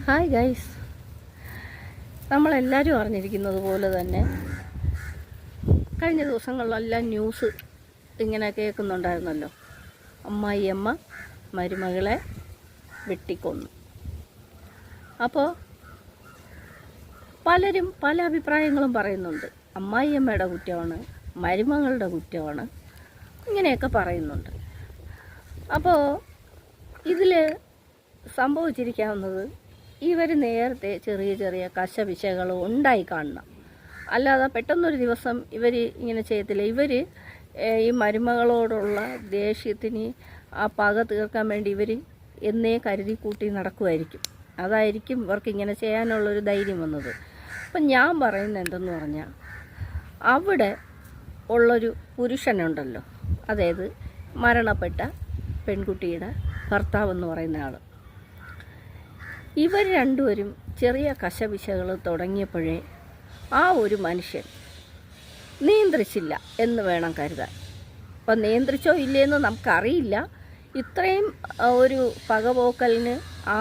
Hi guys, നമ്മളെല്ലാവരും അറിഞ്ഞിരിക്കുന്നത് പോലെ തന്നെ കഴിഞ്ഞ ദിവസങ്ങളിലെല്ലാം ന്യൂസ് ഇങ്ങനെ കേൾക്കുന്നുണ്ടായിരുന്നല്ലോ. അമ്മായിയമ്മ മരുമകളെ വെട്ടിക്കൊന്നു. അപ്പോൾ പലരും പല അഭിപ്രായങ്ങളും പറയുന്നുണ്ട്. അമ്മായിയമ്മയുടെ കുറ്റമാണ്, മരുമകളുടെ കുറ്റമാണ്, ഇങ്ങനെയൊക്കെ പറയുന്നുണ്ട്. അപ്പോൾ ഇതിൽ സംഭവിച്ചിരിക്കാവുന്നത് ഇവർ നേരത്തെ ചെറിയ ചെറിയ കശപിശകൾ ഉണ്ടായി കാണണം. അല്ലാതെ പെട്ടെന്നൊരു ദിവസം ഇവർ ഇങ്ങനെ ചെയ്യത്തില്ല. ഇവർ ഈ മരുമകളോടുള്ള ദേഷ്യത്തിന് ആ പക തീർക്കാൻ വേണ്ടി ഇവർ എന്നേ കരുതി കൂട്ടി നടക്കുമായിരിക്കും. അതായിരിക്കും ഇവർക്ക് ഇങ്ങനെ ചെയ്യാനുള്ളൊരു ധൈര്യം വന്നത്. അപ്പം ഞാൻ പറയുന്നത് എന്തെന്ന് പറഞ്ഞാൽ, അവിടെ ഉള്ളൊരു പുരുഷനുണ്ടല്ലോ, അതായത് മരണപ്പെട്ട പെൺകുട്ടിയുടെ ഭർത്താവെന്ന് പറയുന്ന ആൾ, ഇവർ രണ്ടുപേരും ചെറിയ കശപിശകൾ തുടങ്ങിയപ്പോഴേ ആ ഒരു മനുഷ്യൻ നിയന്ത്രിച്ചില്ല എന്ന് വേണം കരുതാൻ. അപ്പം നിയന്ത്രിച്ചോ ഇല്ലയെന്ന് നമുക്കറിയില്ല. ഇത്രയും ഒരു പകപോക്കലിന് ആ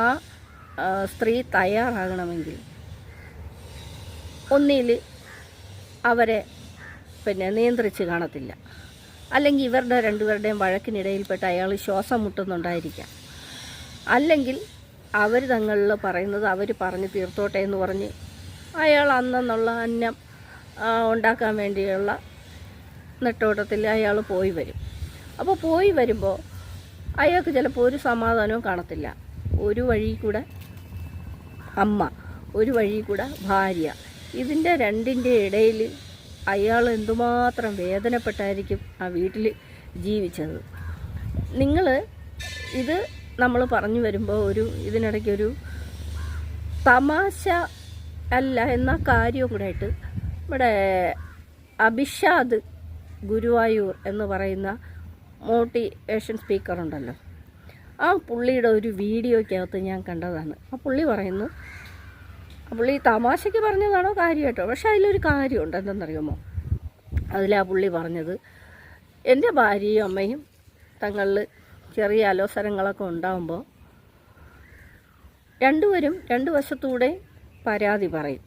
സ്ത്രീ തയ്യാറാകണമെങ്കിൽ ഒന്നിൽ അവരെ നിയന്ത്രിച്ച് കാണത്തില്ല, അല്ലെങ്കിൽ ഇവരുടെ രണ്ടുപേരുടെയും വഴക്കിനിടയിൽപ്പെട്ട് അയാൾ ശ്വാസം മുട്ടുന്നുണ്ടായിരിക്കാം, അല്ലെങ്കിൽ അവർ തങ്ങളിൽ പറയുന്നത് അവർ പറഞ്ഞ് തീർത്തോട്ടെ എന്ന് പറഞ്ഞ് അയാൾ അന്നെന്നുള്ള അന്നം ഉണ്ടാക്കാൻ വേണ്ടിയുള്ള നെട്ടോട്ടത്തിൽ അയാൾ പോയി വരും. അപ്പോൾ പോയി വരുമ്പോൾ അയാൾക്ക് ചിലപ്പോൾ ഒരു സമാധാനവും കാണത്തില്ല. ഒരു വഴി കൂടെ അമ്മ, ഒരു വഴി കൂടെ ഭാര്യ, ഇതിൻ്റെ രണ്ടിൻ്റെ ഇടയിൽ അയാൾ എന്തുമാത്രം വേദനപ്പെട്ടായിരിക്കും ആ വീട്ടിൽ ജീവിച്ചത്. നിങ്ങൾ ഇത് നമ്മൾ പറഞ്ഞു വരുമ്പോൾ ഇതിനിടയ്ക്കൊരു തമാശ അല്ല എന്ന കാര്യവും കൂടെ ആയിട്ട് ഇവിടെ അഭിഷാദ് ഗുരുവായൂർ എന്ന് പറയുന്ന മോട്ടിവേഷൻ സ്പീക്കറുണ്ടല്ലോ, ആ പുള്ളിയുടെ ഒരു വീഡിയോയ്ക്കകത്ത് ഞാൻ കണ്ടതാണ്. ആ പുള്ളി പറയുന്നു, പുള്ളി തമാശയ്ക്ക് പറഞ്ഞതാണോ കാര്യമായിട്ടോ, പക്ഷെ അതിലൊരു കാര്യമുണ്ട്. എന്തെന്നറിയുമോ? അതിലാ പുള്ളി പറഞ്ഞത്, എൻ്റെ ഭാര്യയും അമ്മയും തങ്ങളിൽ ചെറിയ അലോസരങ്ങളൊക്കെ ഉണ്ടാകുമ്പോൾ രണ്ടുപേരും രണ്ട് വശത്തൂടെ പരാതി പറയും.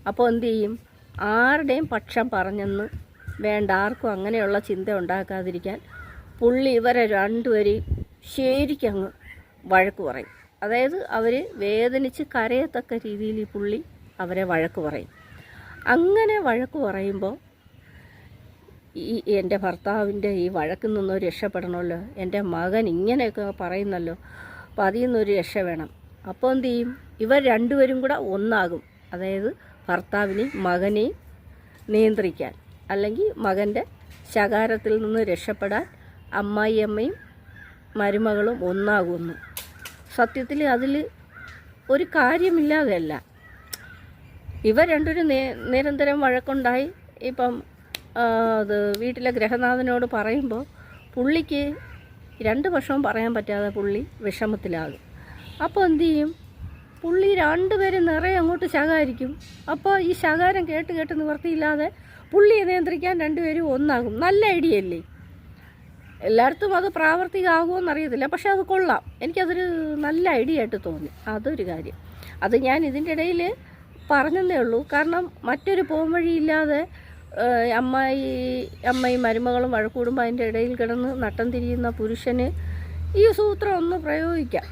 അപ്പോൾ എന്തു ചെയ്യും? ആരുടെയും പക്ഷം പറഞ്ഞെന്ന് വേണ്ട, ആർക്കും അങ്ങനെയുള്ള ചിന്ത ഉണ്ടാക്കാതിരിക്കാൻ പുള്ളി ഇവരെ രണ്ടുപേരെയും ശരിക്കങ്ങ് വഴക്ക് പറയും. അതായത് അവർ വേദനിച്ച് കരയത്തക്ക രീതിയിൽ ഈ പുള്ളി അവരെ വഴക്ക് പറയും. അങ്ങനെ വഴക്ക് പറയുമ്പോൾ ഈ എൻ്റെ ഭർത്താവിൻ്റെ ഈ വഴക്കിൽ നിന്നൊരു രക്ഷപ്പെടണമല്ലോ, എൻ്റെ മകൻ ഇങ്ങനെയൊക്കെ പറയുന്നല്ലോ, അപ്പോൾ അതിൽ നിന്നൊരു രക്ഷ വേണം. അപ്പോൾ എന്തു ചെയ്യും? ഇവർ രണ്ടുപേരും കൂടെ ഒന്നാകും. അതായത് ഭർത്താവിനെയും മകനെയും നിയന്ത്രിക്കാൻ, അല്ലെങ്കിൽ മകൻ്റെ ശകാരത്തിൽ നിന്ന് രക്ഷപ്പെടാൻ അമ്മായിയമ്മയും മരുമകളും ഒന്നാകുന്നു. സത്യത്തിൽ അതിൽ ഒരു കാര്യമില്ലാതെയല്ല. ഇവർ രണ്ടുപേരും നിരന്തരം വഴക്കുണ്ടായി ഇപ്പം അത് വീട്ടിലെ ഗൃഹനാഥനോട് പറയുമ്പോൾ പുള്ളിക്ക് രണ്ട് പക്ഷവും പറയാൻ പറ്റാതെ പുള്ളി വിഷമത്തിലാകും. അപ്പോൾ എന്തു ചെയ്യും? പുള്ളി രണ്ടുപേരും നിറയെ അങ്ങോട്ട് ശകാരിക്കും. അപ്പോൾ ഈ ശകാരം കേട്ട് കേട്ട് നിവർത്തിയില്ലാതെ പുള്ളിയെ നിയന്ത്രിക്കാൻ രണ്ടുപേരും ഒന്നാകും. നല്ല ഐഡിയ അല്ലേ? എല്ലായിടത്തും അത് പ്രാവർത്തികമാകുമോ അറിയത്തില്ല, പക്ഷെ അത് കൊള്ളാം. എനിക്കതൊരു നല്ല ഐഡിയ ആയിട്ട് തോന്നി. അതൊരു കാര്യം. അത് ഞാൻ ഇതിൻ്റെ ഇടയിൽ പറഞ്ഞതേ ഉള്ളൂ. കാരണം മറ്റൊരു പോംവഴിയില്ലാതെ അമ്മയും മരുമകളും വഴക്കൂടുമ്പോൾ അതിൻ്റെ ഇടയിൽ കിടന്ന് നട്ടം തിരിയുന്ന പുരുഷന് ഈ സൂത്രം ഒന്ന് പ്രയോഗിക്കാം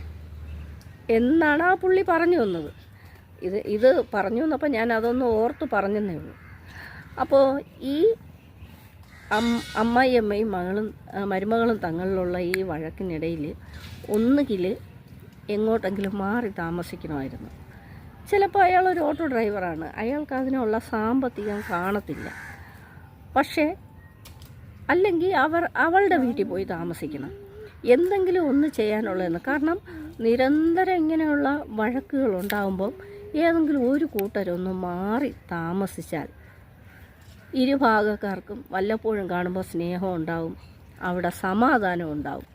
എന്നാണ് ആ പുള്ളി പറഞ്ഞു വന്നത്. ഇത് പറഞ്ഞു വന്നപ്പോൾ ഞാൻ അതൊന്ന് ഓർത്ത് പറഞ്ഞതേ ഉള്ളൂ. അപ്പോൾ ഈ അമ്മായിയമ്മയും മരുമകളും തങ്ങളിലുള്ള ഈ വഴക്കിനിടയിൽ ഒന്നുകിൽ എങ്ങോട്ടെങ്കിലും മാറി താമസിക്കണമായിരുന്നു. ചിലപ്പോൾ അയാളൊരു ഓട്ടോ ഡ്രൈവറാണ്, അയാൾക്ക് അതിനുള്ള സാമ്പത്തികം കാണത്തില്ല. പക്ഷേ അല്ലെങ്കിൽ അവളുടെ വീട്ടിൽ പോയി താമസിക്കണം, എന്തെങ്കിലും ഒന്ന് ചെയ്യാനുള്ളതെന്ന്. കാരണം നിരന്തരം ഇങ്ങനെയുള്ള വഴക്കുകൾ ഉണ്ടാകുമ്പം ഏതെങ്കിലും ഒരു കൂട്ടരൊന്ന് മാറി താമസിച്ചാൽ ഇരുഭാഗക്കാർക്കും വല്ലപ്പോഴും കാണുമ്പോൾ സ്നേഹം ഉണ്ടാവും, അവിടെ സമാധാനം ഉണ്ടാവും.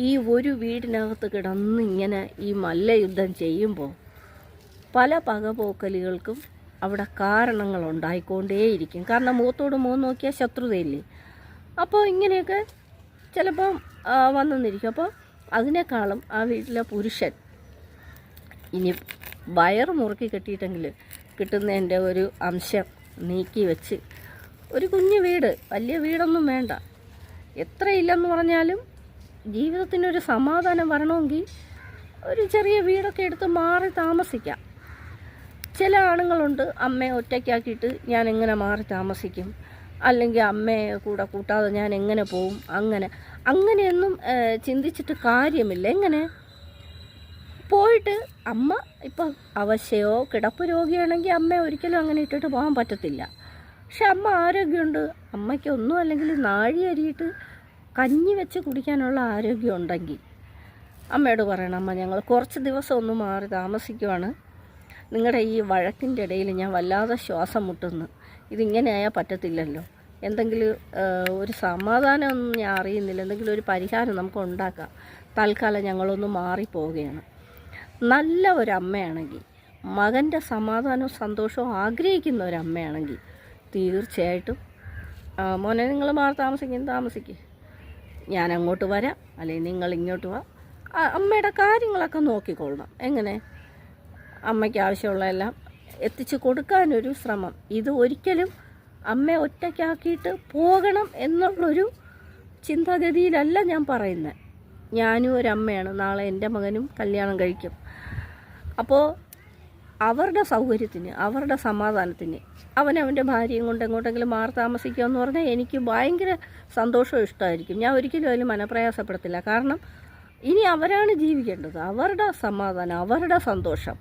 ഈ ഒരു വീടിനകത്ത് കിടന്ന് ഇങ്ങനെ ഈ മല്ലയുദ്ധം ചെയ്യുമ്പോൾ പല പകപോക്കലുകൾക്കും അവിടെ കാരണങ്ങൾ ഉണ്ടായിക്കൊണ്ടേയിരിക്കും. കാരണം മുഖത്തോട് മുഖം നോക്കിയാൽ ശത്രുതയില്ലേ. അപ്പോൾ ഇങ്ങനെയൊക്കെ ചിലപ്പം വന്നെന്നിരിക്കും. അപ്പോൾ അതിനേക്കാളും ആ വീട്ടിലെ പുരുഷൻ ഇനി വയറ് മുറുക്കി കെട്ടിയിട്ടെങ്കിൽ കിട്ടുന്നതിൻ്റെ ഒരു അംശം നീക്കി വെച്ച് ഒരു കുഞ്ഞു വീട്, വലിയ വീടൊന്നും വേണ്ട, എത്രയില്ലെന്ന് പറഞ്ഞാലും ജീവിതത്തിനൊരു സമാധാനം വരണമെങ്കിൽ ഒരു ചെറിയ വീടൊക്കെ എടുത്ത് മാറി താമസിക്കാം. ചില ആണുങ്ങളുണ്ട്, അമ്മയെ ഒറ്റയ്ക്കാക്കിയിട്ട് ഞാൻ എങ്ങനെ മാറി താമസിക്കും, അല്ലെങ്കിൽ അമ്മയെ കൂടെ കൂട്ടാതെ ഞാൻ എങ്ങനെ പോവും, അങ്ങനെയൊന്നും ചിന്തിച്ചിട്ട് കാര്യമില്ല. എങ്ങനെ പോയിട്ട് അമ്മ ഇപ്പം അവശ്യമോ കിടപ്പ് രോഗിയാണെങ്കിൽ അമ്മയെ ഒരിക്കലും അങ്ങനെ ഇട്ടിട്ട് പോകാൻ പറ്റത്തില്ല. പക്ഷെ അമ്മ ആരോഗ്യമുണ്ട്, അമ്മയ്ക്ക് ഒന്നും അല്ലെങ്കിൽ നാഴി അരിയിട്ട് കഞ്ഞി വെച്ച് കുടിക്കാനുള്ള ആരോഗ്യം ഉണ്ടെങ്കിൽ അമ്മയോട് പറയണം, അമ്മ ഞങ്ങൾ കുറച്ച് ദിവസം ഒന്ന് മാറി താമസിക്കുവാണ്, നിങ്ങളുടെ ഈ വഴക്കിൻ്റെ ഇടയിൽ ഞാൻ വല്ലാതെ ശ്വാസം മുട്ടുന്നു, ഇതിങ്ങനെ ആയാൽ പറ്റത്തില്ലല്ലോ, എന്തെങ്കിലും ഒരു സമാധാനമൊന്നും ഞാൻ അറിയുന്നില്ല, എന്തെങ്കിലും ഒരു പരിഹാരം നമുക്ക് ഉണ്ടാക്കാം, തൽക്കാലം ഞങ്ങളൊന്ന് മാറിപ്പോവുകയാണ്. നല്ല ഒരമ്മയാണെങ്കിൽ, മകൻ്റെ സമാധാനവും സന്തോഷവും ആഗ്രഹിക്കുന്ന ഒരമ്മയാണെങ്കിൽ തീർച്ചയായിട്ടും മോനെ നിങ്ങൾ മാറി താമസിക്കുക, ഞാൻ അങ്ങോട്ട് വരാം, അല്ലെങ്കിൽ നിങ്ങൾ ഇങ്ങോട്ട് വാ, അമ്മയുടെ കാര്യങ്ങളൊക്കെ നോക്കിക്കൊള്ളണം. എങ്ങനെ അമ്മയ്ക്ക് ആവശ്യമുള്ളതെല്ലാം എത്തിച്ചു കൊടുക്കാനൊരു ശ്രമം. ഇത് ഒരിക്കലും അമ്മയെ ഒറ്റയ്ക്കാക്കിയിട്ട് പോകണം എന്നുള്ളൊരു ചിന്താഗതിയിലല്ല ഞാൻ പറയുന്നത്. ഞാനും ഒരമ്മയാണ്, നാളെ എൻ്റെ മകനും കല്യാണം കഴിക്കും. അപ്പോൾ അവരുടെ സൗകര്യത്തിന്, അവരുടെ സമാധാനത്തിന് അവൻ്റെ ഭാര്യയും കൊണ്ട് എങ്ങോട്ടെങ്കിലും മാറി താമസിക്കുക എന്ന് പറഞ്ഞാൽ എനിക്ക് ഭയങ്കര സന്തോഷവും ഇഷ്ടമായിരിക്കും. ഞാൻ ഒരിക്കലും അതിൽ മനപ്രയാസപ്പെടത്തില്ല. കാരണം ഇനി അവരാണ് ജീവിക്കേണ്ടത്, അവരുടെ സമാധാനം, അവരുടെ സന്തോഷം,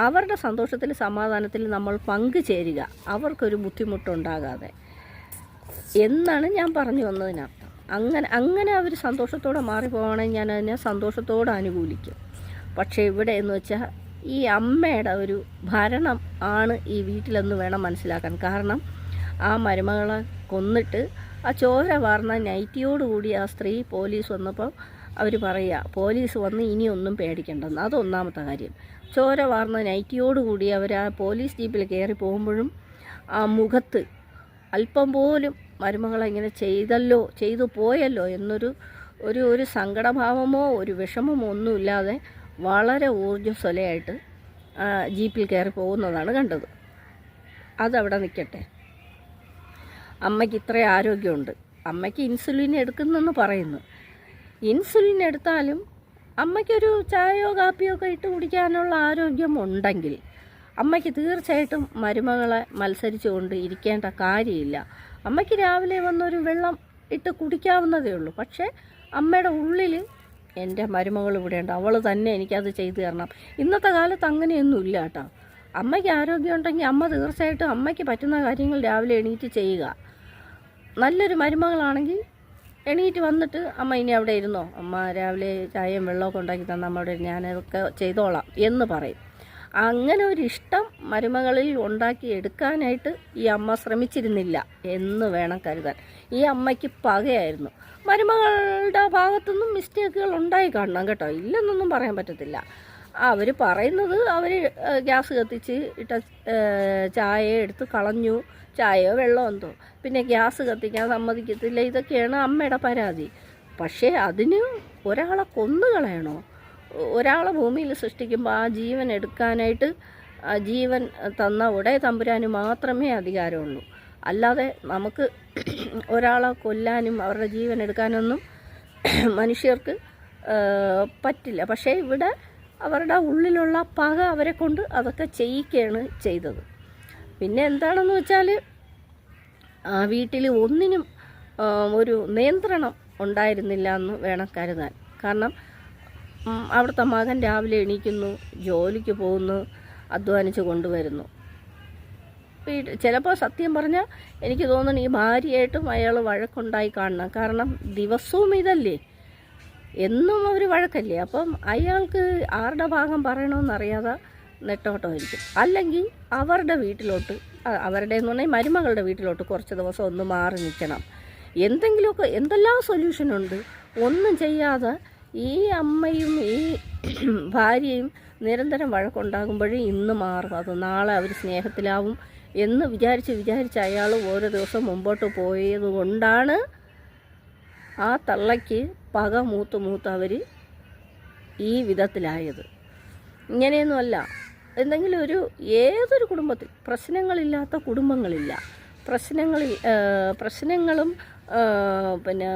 അവരുടെ സന്തോഷത്തിൽ സമാധാനത്തിൽ നമ്മൾ പങ്കുചേരുക, അവർക്കൊരു ബുദ്ധിമുട്ടുണ്ടാകാതെ എന്നാണ് ഞാൻ പറഞ്ഞു വന്നതിനർത്ഥം. അങ്ങനെ അവർ സന്തോഷത്തോടെ മാറിപ്പോകണമെങ്കിൽ ഞാൻ അതിനെ സന്തോഷത്തോടെ അനുകൂലിക്കും. പക്ഷേ ഇവിടെ എന്ന് വെച്ചാൽ ഈ അമ്മയുടെ ഒരു ഭരണം ആണ് ഈ വീട്ടിലെന്ന് വേണം മനസ്സിലാക്കാൻ. കാരണം ആ മരുമകളെ കൊന്നിട്ട് ആ ചോര വാർന്ന നൈറ്റിയോടുകൂടി ആ സ്ത്രീ പോലീസ് വന്നപ്പോൾ അവർ പറയുക, പോലീസ് വന്ന് ഇനിയൊന്നും പേടിക്കേണ്ടെന്ന്. അതൊന്നാമത്തെ കാര്യം. ചോര വാർന്ന നൈറ്റിയോടുകൂടി അവർ ആ പോലീസ് ജീപ്പിൽ കയറി പോകുമ്പോഴും ആ മുഖത്ത് അല്പം പോലും മരുമകളെ ഇങ്ങനെ ചെയ്തു പോയല്ലോ എന്നൊരു ഒരു സങ്കടഭാവമോ ഒരു വിഷമമോ ഒന്നുമില്ലാതെ വളരെ ഊർജ്ജസ്വലയായിട്ട് ജീപ്പിൽ കയറി പോകുന്നതാണ് കണ്ടത്. അതവിടെ നിൽക്കട്ടെ. അമ്മയ്ക്ക് ഇത്രയും ആരോഗ്യമുണ്ട്, അമ്മയ്ക്ക് ഇൻസുലിൻ എടുക്കുന്നെന്ന് പറയുന്നു. ഇൻസുലിൻ എടുത്താലും അമ്മയ്ക്കൊരു ചായയോ കാപ്പിയോ ഒക്കെ ഇട്ട് കുടിക്കാനുള്ള ആരോഗ്യം ഉണ്ടെങ്കിൽ അമ്മയ്ക്ക് തീർച്ചയായിട്ടും മരുമകളെ മത്സരിച്ചുകൊണ്ട് ഇരിക്കേണ്ട കാര്യമില്ല. അമ്മയ്ക്ക് രാവിലെ വന്നൊരു വെള്ളം ഇട്ട് കുടിക്കാവുന്നതേ ഉള്ളൂ. പക്ഷേ അമ്മയുടെ ഉള്ളിൽ എൻ്റെ മരുമകൾ ഇവിടെയുണ്ട്, അവൾ തന്നെ എനിക്കത് ചെയ്തു തരണം. ഇന്നത്തെ കാലത്ത് അങ്ങനെയൊന്നും ഇല്ല കേട്ടോ. അമ്മയ്ക്ക് ആരോഗ്യം ഉണ്ടെങ്കിൽ അമ്മ തീർച്ചയായിട്ടും അമ്മയ്ക്ക് പറ്റുന്ന കാര്യങ്ങൾ രാവിലെ എണീറ്റ് ചെയ്യുക. നല്ലൊരു മരുമകളാണെങ്കിൽ എണീറ്റ് വന്നിട്ട് അമ്മ ഇനി അവിടെ ഇരുന്നോ, അമ്മ രാവിലെ ചായയും വെള്ളമൊക്കെ ഉണ്ടാക്കി തന്ന അമ്മയുടെ ഞാനതൊക്കെ ചെയ്തോളാം എന്ന് പറയും. അങ്ങനെ ഒരു ഇഷ്ടം മരുമകളിൽ ഉണ്ടാക്കി എടുക്കാനായിട്ട് ഈ അമ്മ ശ്രമിച്ചിരുന്നില്ല എന്ന് വേണം കരുതാൻ. ഈ അമ്മയ്ക്ക് പകയായിരുന്നു. മരുമകളുടെ ഭാഗത്തുനിന്നും മിസ്റ്റേക്കുകൾ ഉണ്ടായി കാണണം കേട്ടോ, ഇല്ലെന്നൊന്നും പറയാൻ പറ്റത്തില്ല. അവർ പറയുന്നത് അവർ ഗ്യാസ് കത്തിച്ച് ഇട്ട ചായ എടുത്ത് കളഞ്ഞു, ചായയോ വെള്ളമോ എന്തോ, പിന്നെ ഗ്യാസ് കത്തിക്കാൻ സമ്മതിക്കത്തില്ല, ഇതൊക്കെയാണ് അമ്മയുടെ പരാതി. പക്ഷേ അതിന് ഒരാളെ കൊന്നുകളയണോ? ഒരാളെ ഭൂമിയിൽ സൃഷ്ടിക്കുമ്പോൾ ആ ജീവൻ എടുക്കാനായിട്ട് ജീവൻ തന്ന ഉടയ തമ്പുരാന് മാത്രമേ അധികാരമുള്ളൂ. അല്ലാതെ നമുക്ക് ഒരാളെ കൊല്ലാനും അവരുടെ ജീവൻ എടുക്കാനൊന്നും മനുഷ്യർക്ക് പറ്റില്ല. പക്ഷേ ഇവിടെ അവരുടെ ഉള്ളിലുള്ള പക അവരെ കൊണ്ട് അതൊക്കെ ചെയ്യിക്കുകയാണ് ചെയ്തത്. പിന്നെ എന്താണെന്ന് വെച്ചാൽ ആ വീട്ടിൽ ഒന്നിനും ഒരു നിയന്ത്രണം ഉണ്ടായിരുന്നില്ല എന്ന് വേണം കരുതാൻ. കാരണം അവിടുത്തെ മകൻ രാവിലെ എണീക്കുന്നു, ജോലിക്ക് പോകുന്നു, അധ്വാനിച്ച് കൊണ്ടുവരുന്നു. ചിലപ്പോൾ സത്യം പറഞ്ഞാൽ എനിക്ക് തോന്നുന്നു ഈ ഭാര്യയായിട്ടും അയാൾ വഴക്കുണ്ടായി കാണണം. കാരണം ദിവസവും ഇതല്ലേ, എന്നും അവർ വഴക്കല്ലേ. അപ്പം അയാൾക്ക് ആരുടെ ഭാഗം പറയണമെന്നറിയാതെ നെട്ടോട്ടമായിരിക്കും. അല്ലെങ്കിൽ അവരുടെ വീട്ടിലോട്ട്, അവരുടെ എന്ന് പറഞ്ഞാൽ മരുമകളുടെ വീട്ടിലോട്ട് കുറച്ച് ദിവസം ഒന്ന് മാറി നിൽക്കണം. എന്തെങ്കിലുമൊക്കെ എന്തെല്ലാം സൊല്യൂഷനുണ്ട്. ഒന്നും ചെയ്യാതെ ഈ അമ്മയും ഈ ഭാര്യയും നിരന്തരം വഴക്കുണ്ടാകുമ്പോഴേ ഇന്ന് മാറും, അത് നാളെ അവർ സ്നേഹത്തിലാവും എന്ന് വിചാരിച്ച് അയാൾ ഓരോ ദിവസം മുമ്പോട്ട് പോയത് കൊണ്ടാണ് ആ തള്ളയ്ക്ക് പക മൂത്ത് അവർ ഈ വിധത്തിലായത്. ഇങ്ങനെയൊന്നുമല്ല. എന്തെങ്കിലും ഏതൊരു കുടുംബത്തിൽ പ്രശ്നങ്ങളില്ലാത്ത കുടുംബങ്ങളില്ല. പ്രശ്നങ്ങളും പിന്നെ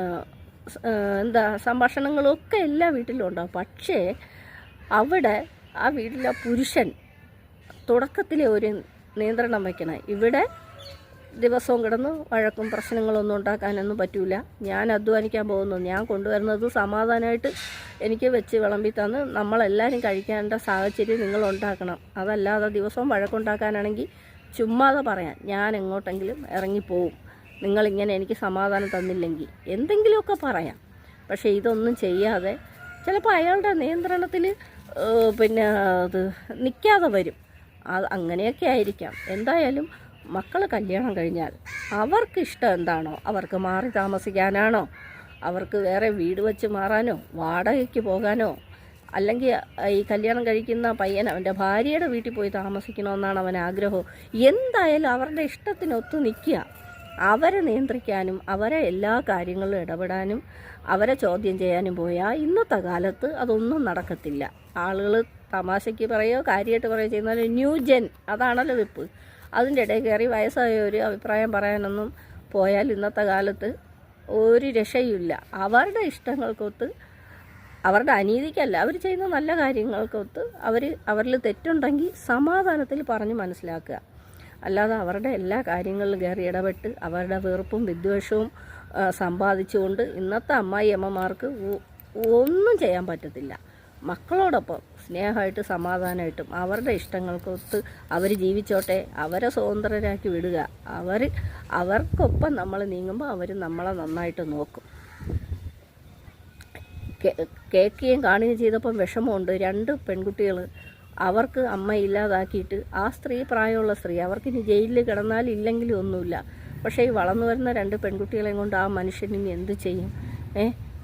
സംഭാഷണങ്ങളും ഒക്കെ എല്ലാ വീട്ടിലും ഉണ്ടാകും. പക്ഷേ അവിടെ ആ വീട്ടിലെ പുരുഷൻ തുടക്കത്തിലെ ഒരു നിയന്ത്രണം വയ്ക്കണം. ഇവിടെ ദിവസവും കിടന്ന് വഴക്കും പ്രശ്നങ്ങളൊന്നും ഉണ്ടാക്കാനൊന്നും പറ്റില്ല. ഞാൻ അധ്വാനിക്കാൻ പോകുന്നു, ഞാൻ കൊണ്ടുവരുന്നത് സമാധാനമായിട്ട് എനിക്ക് വെച്ച് വിളമ്പി തന്ന് നമ്മളെല്ലാവരും കഴിക്കേണ്ട സാഹചര്യം നിങ്ങൾ ഉണ്ടാക്കണം. അതല്ലാതെ ദിവസവും വഴക്കുണ്ടാക്കാനാണെങ്കിൽ ചുമ്മാതെ പറയാൻ ഞാൻ എങ്ങോട്ടെങ്കിലും ഇറങ്ങിപ്പോവും, നിങ്ങളിങ്ങനെ എനിക്ക് സമാധാനം തന്നില്ലെങ്കിൽ എന്തെങ്കിലുമൊക്കെ പറയാം. പക്ഷേ ഇതൊന്നും ചെയ്യാതെ ചിലപ്പോൾ അയാളുടെ നിയന്ത്രണത്തിൽ അത് നിൽക്കാതെ വരും. അങ്ങനെയൊക്കെ ആയിരിക്കാം. എന്തായാലും മക്കൾ കല്യാണം കഴിഞ്ഞാൽ അവർക്ക് ഇഷ്ടം എന്താണോ, അവർക്ക് മാറി താമസിക്കാനാണോ, അവർക്ക് വേറെ വീട് വെച്ച് മാറാനോ, വാടകയ്ക്ക് പോകാനോ, അല്ലെങ്കിൽ ഈ കല്യാണം കഴിക്കുന്ന പയ്യൻ അവൻ്റെ ഭാര്യയുടെ വീട്ടിൽ പോയി താമസിക്കണമെന്നാണ് അവൻ ആഗ്രഹം. എന്തായാലും അവരുടെ ഇഷ്ടത്തിനൊത്ത് നിൽക്കുക. അവരെ നിയന്ത്രിക്കാനും അവരെ എല്ലാ കാര്യങ്ങളിലും ഇടപെടാനും അവരെ ചോദ്യം ചെയ്യാനും പോയാൽ ഇന്നത്തെ കാലത്ത് അതൊന്നും നടക്കത്തില്ല. ആളുകൾ തമാശയ്ക്ക് പറയുകയോ കാര്യമായിട്ട് പറയുകയോ ചെയ്യുന്നത് ന്യൂജൻ, അതാണല്ലോ വെപ്പ്. അതിൻ്റെ ഇടയിൽ കയറി വയസ്സായ ഒരു അഭിപ്രായം പറയാനൊന്നും പോയാൽ ഇന്നത്തെ കാലത്ത് ഒരു രക്ഷയുമില്ല. അവരുടെ ഇഷ്ടങ്ങൾക്കൊത്ത്, അവരുടെ അനീതിക്കല്ല, അവർ ചെയ്യുന്ന നല്ല കാര്യങ്ങൾക്കൊത്ത് അവരിൽ തെറ്റുണ്ടെങ്കിൽ സമാധാനത്തിൽ പറഞ്ഞ് മനസ്സിലാക്കുക. അല്ലാതെ അവരുടെ എല്ലാ കാര്യങ്ങളിലും കയറി ഇടപെട്ട് അവരുടെ വെറുപ്പും വിദ്വേഷവും സമ്പാദിച്ചുകൊണ്ട് ഇന്നത്തെ അമ്മായിയമ്മമാർക്ക് ഒന്നും ചെയ്യാൻ പറ്റത്തില്ല. മക്കളോടൊപ്പം സ്നേഹമായിട്ട് സമാധാനമായിട്ടും അവരുടെ ഇഷ്ടങ്ങൾക്കൊത്ത് അവർ ജീവിച്ചോട്ടെ, അവരെ സ്വതന്ത്രരാക്കി വിടുക. അവർക്കൊപ്പം നമ്മൾ നീങ്ങുമ്പോൾ അവർ നമ്മളെ നന്നായിട്ട് നോക്കും. കേൾക്കുകയും കാണുകയും ചെയ്തപ്പം വിഷമമുണ്ട്. 2 പെൺകുട്ടികൾ അവർക്ക് അമ്മ ഇല്ലാതാക്കിയിട്ട്, ആ സ്ത്രീ പ്രായമുള്ള സ്ത്രീ, അവർക്കിനി ജയിലിൽ കിടന്നാലും ഇല്ലെങ്കിലും ഒന്നുമില്ല. പക്ഷേ ഈ വളർന്നു വരുന്ന 2 പെൺകുട്ടികളെയും കൊണ്ട് ആ മനുഷ്യൻ ഇനി എന്ത് ചെയ്യും?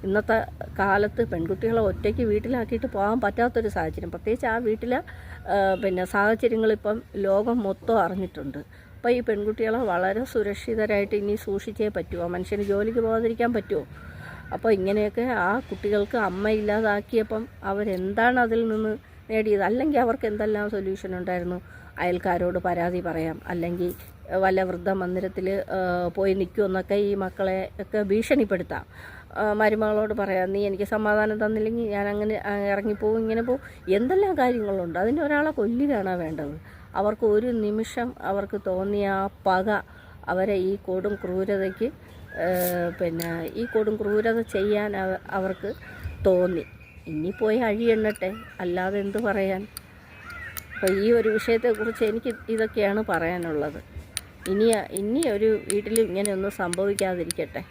ഇന്നത്തെ കാലത്ത് പെൺകുട്ടികളെ ഒറ്റയ്ക്ക് വീട്ടിലാക്കിയിട്ട് പോകാൻ പറ്റാത്തൊരു സാഹചര്യം. പ്രത്യേകിച്ച് ആ വീട്ടിലെ സാഹചര്യങ്ങളിപ്പം ലോകം മൊത്തം അറിഞ്ഞിട്ടുണ്ട്. അപ്പോൾ ഈ പെൺകുട്ടികളെ വളരെ സുരക്ഷിതരായിട്ട് ഇനി സൂക്ഷിച്ചേ പറ്റുമോ? മനുഷ്യന് ജോലിക്ക് പോകാതിരിക്കാൻ പറ്റുമോ? അപ്പോൾ ഇങ്ങനെയൊക്കെ ആ കുട്ടികൾക്ക് അമ്മ ഇല്ലാതാക്കിയപ്പം അവരെന്താണ് അതിൽ നിന്ന് നേടിയത്? അല്ലെങ്കിൽ അവർക്ക് എന്തെല്ലാം സൊല്യൂഷൻ ഉണ്ടായിരുന്നു? അയൽക്കാരോട് പരാതി പറയാം, അല്ലെങ്കിൽ വല്ല വൃദ്ധമന്ദിരത്തിൽ പോയി നിൽക്കുമെന്നൊക്കെ ഈ മക്കളെ ഒക്കെ ഭീഷണിപ്പെടുത്താം. മരുമകളോട് പറയാം, നീ എനിക്ക് സമാധാനം തന്നില്ലെങ്കിൽ ഞാൻ അങ്ങനെ ഇറങ്ങിപ്പോവും, ഇങ്ങനെ പോവും. എന്തെല്ലാം കാര്യങ്ങളുണ്ട്. അതിന് ഒരാളെ കൊല്ലുകയാണോ വേണ്ടത്? അവർക്ക് ഒരു നിമിഷം അവർക്ക് തോന്നിയ ആ പക അവരെ ഈ കൊടും ക്രൂരതയ്ക്ക് ഈ കൊടും ക്രൂരത ചെയ്യാൻ അവർക്ക് തോന്നി. ഇനി പോയി അഴിയെണ്ണട്ടെ, അല്ലാതെ എന്ത് പറയാൻ? അപ്പോൾ ഈ ഒരു വിഷയത്തെക്കുറിച്ച് എനിക്ക് ഇതൊക്കെയാണ് പറയാനുള്ളത്. ഇനി ഒരു വീട്ടിലും ഇങ്ങനെയൊന്നും സംഭവിക്കാതിരിക്കട്ടെ.